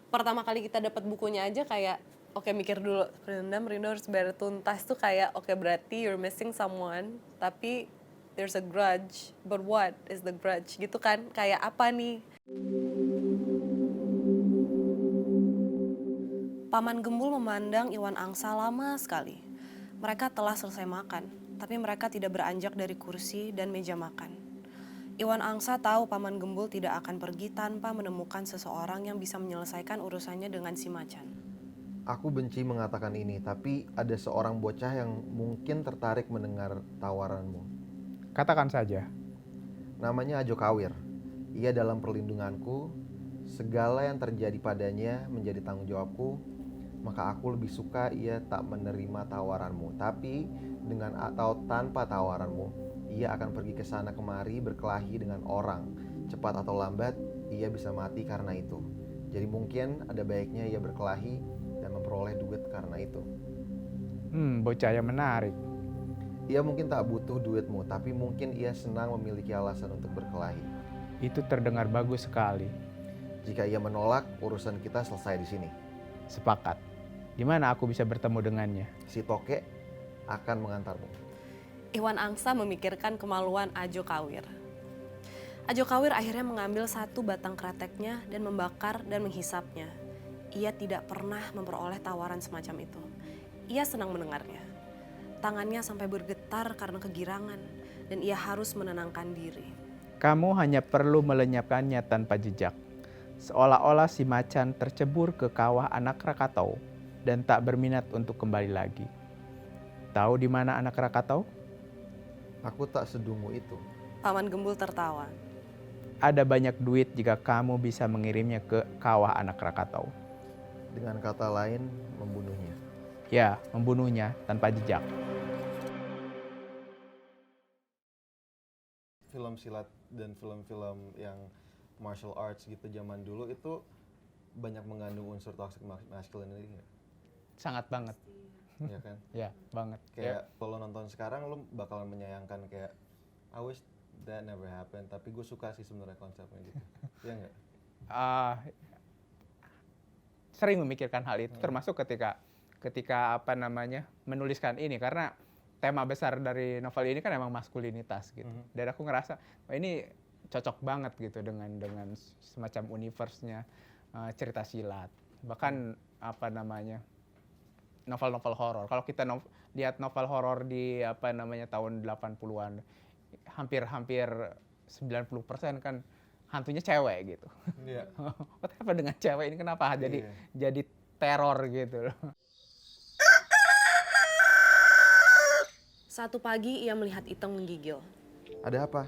pertama kali kita dapat bukunya aja kayak oke mikir dulu, rindu harus bayar tuntas tuh kayak oke berarti you're missing someone, tapi there's a grudge, but what is the grudge gitu kan, kayak apa nih? Paman Gembul memandang Iwan Angsa lama sekali. Mereka telah selesai makan, tapi mereka tidak beranjak dari kursi dan meja makan. Iwan Angsa tahu Paman Gembul tidak akan pergi tanpa menemukan seseorang yang bisa menyelesaikan urusannya dengan si macan. Aku benci mengatakan ini, tapi ada seorang bocah yang mungkin tertarik mendengar tawaranmu. Katakan saja. Namanya Ajo Kawir. Ia dalam perlindunganku. Segala yang terjadi padanya menjadi tanggung jawabku. Maka aku lebih suka ia tak menerima tawaranmu. Tapi dengan atau tanpa tawaranmu, ia akan pergi ke sana kemari berkelahi dengan orang. Cepat atau lambat, ia bisa mati karena itu. Jadi mungkin ada baiknya ia berkelahi dan memperoleh duit karena itu. Bocah yang menarik. Ia mungkin tak butuh duitmu, tapi mungkin ia senang memiliki alasan untuk berkelahi. Itu terdengar bagus sekali. Jika ia menolak, urusan kita selesai di sini. Sepakat. Di mana aku bisa bertemu dengannya? Si Toke akan mengantarmu. Iwan Angsa memikirkan kemaluan Ajo Kawir. Ajo Kawir akhirnya mengambil satu batang kreteknya dan membakar dan menghisapnya. Ia tidak pernah memperoleh tawaran semacam itu. Ia senang mendengarnya. Tangannya sampai bergetar karena kegirangan dan ia harus menenangkan diri. Kamu hanya perlu melenyapkannya tanpa jejak. Seolah-olah si macan tercebur ke kawah anak Krakatau dan tak berminat untuk kembali lagi. Tahu di mana anak Krakatau? Aku tak sedungu itu. Paman Gembul tertawa. Ada banyak duit jika kamu bisa mengirimnya ke kawah anak Krakatau. Dengan kata lain, membunuhnya. Ya, membunuhnya tanpa jejak. Film silat dan film-film yang martial arts gitu zaman dulu itu banyak mengandung unsur toxic masculinity nggak? Sangat banget. Ya kan? Ya, banget. Kayak kalau nonton sekarang lu bakalan menyayangkan kayak I wish that never happened, tapi gue suka sih sebenarnya konsepnya gitu. Iya nggak? Sering memikirkan hal itu, termasuk ketika menuliskan ini, karena tema besar dari novel ini kan emang maskulinitas gitu. Dan aku ngerasa ini cocok banget gitu dengan semacam universe-nya cerita silat. Bahkan novel-novel horor. Kalau kita lihat novel horor di tahun 80-an, hampir 90% kan hantunya cewek gitu. Iya. Apa dengan cewek ini kenapa jadi teror gitu loh. Satu pagi ia melihat Iteng menggigil. Ada apa?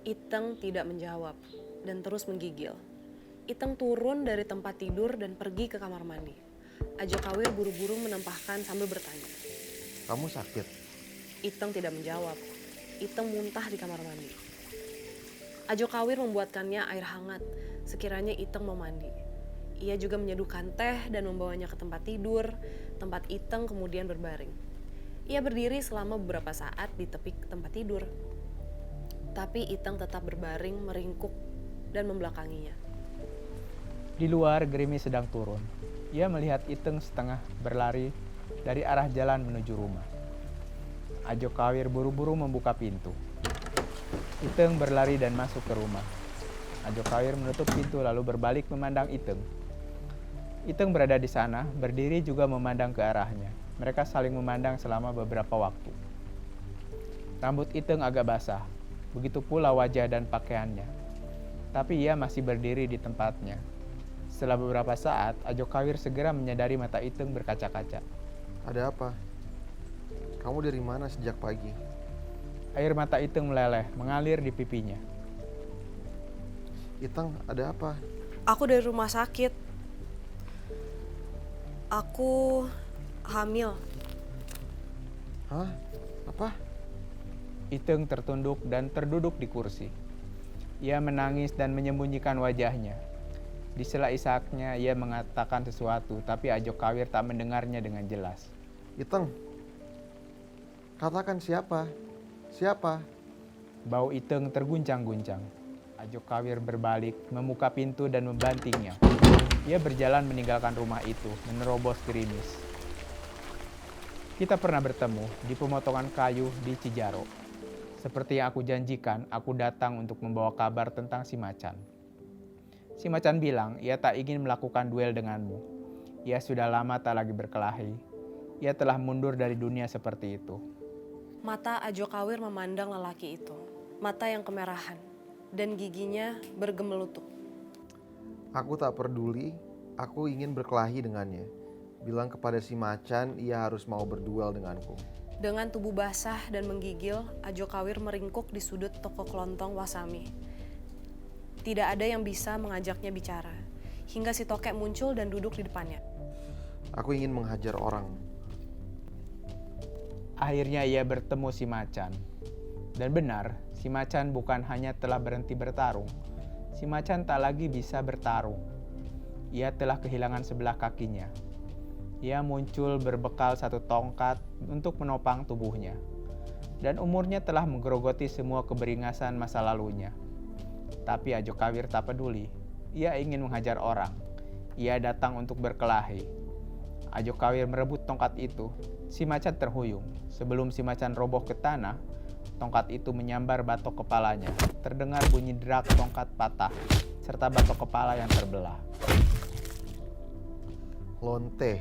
Iteng tidak menjawab dan terus menggigil. Iteng turun dari tempat tidur dan pergi ke kamar mandi. Ajo Kawir buru-buru menempahkan sambil bertanya. Kamu sakit? Iteng tidak menjawab. Iteng muntah di kamar mandi. Ajo Kawir membuatkannya air hangat, sekiranya Iteng mau mandi. Ia juga menyeduhkan teh dan membawanya ke tempat tidur, tempat Iteng kemudian berbaring. Ia berdiri selama beberapa saat di tepi tempat tidur. Tapi Iteng tetap berbaring, meringkuk, dan membelakanginya. Di luar gerimis sedang turun. Ia melihat Iteng setengah berlari dari arah jalan menuju rumah. Ajo Kawir buru-buru membuka pintu. Iteng berlari dan masuk ke rumah. Ajo Kawir menutup pintu lalu berbalik memandang Iteng. Iteng berada di sana, berdiri juga memandang ke arahnya. Mereka saling memandang selama beberapa waktu. Rambut Iteng agak basah, begitu pula wajah dan pakaiannya. Tapi ia masih berdiri di tempatnya. Setelah beberapa saat, Ajo Kawir segera menyadari mata Iteng berkaca-kaca. Ada apa? Kamu dari mana sejak pagi? Air mata Iteng meleleh, mengalir di pipinya. Iteng, ada apa? Aku dari rumah sakit. Aku hamil. Hah? Apa? Iteng tertunduk dan terduduk di kursi. Ia menangis dan menyembunyikan wajahnya. Di sela isaknya ia mengatakan sesuatu, tapi Ajo Kawir tak mendengarnya dengan jelas. Iteng, katakan siapa? Siapa? Bau Iteng terguncang-guncang. Ajo Kawir berbalik, membuka pintu dan membantingnya. Ia berjalan meninggalkan rumah itu, menerobos gerimis. Kita pernah bertemu di pemotongan kayu di Cijaro. Seperti yang aku janjikan, aku datang untuk membawa kabar tentang si macan. Si macan bilang ia tak ingin melakukan duel denganmu. Ia sudah lama tak lagi berkelahi. Ia telah mundur dari dunia seperti itu. Mata Ajo Kawir memandang lelaki itu. Mata yang kemerahan dan giginya bergemelutuk. Aku tak peduli, aku ingin berkelahi dengannya. Bilang kepada si macan ia harus mau berduel denganku. Dengan tubuh basah dan menggigil, Ajo Kawir meringkuk di sudut toko kelontong Wasami. Tidak ada yang bisa mengajaknya bicara, hingga si tokek muncul dan duduk di depannya. Aku ingin menghajar orang. Akhirnya ia bertemu si macan. Dan benar, si macan bukan hanya telah berhenti bertarung. Si macan tak lagi bisa bertarung. Ia telah kehilangan sebelah kakinya. Ia muncul berbekal satu tongkat untuk menopang tubuhnya. Dan umurnya telah menggerogoti semua keberingasan masa lalunya. Tapi Ajo Kawir tak peduli. Ia ingin menghajar orang. Ia datang untuk berkelahi. Ajo Kawir merebut tongkat itu. Si macan terhuyung. Sebelum si macan roboh ke tanah, tongkat itu menyambar batok kepalanya. Terdengar bunyi derak tongkat patah, serta batok kepala yang terbelah. Lonte,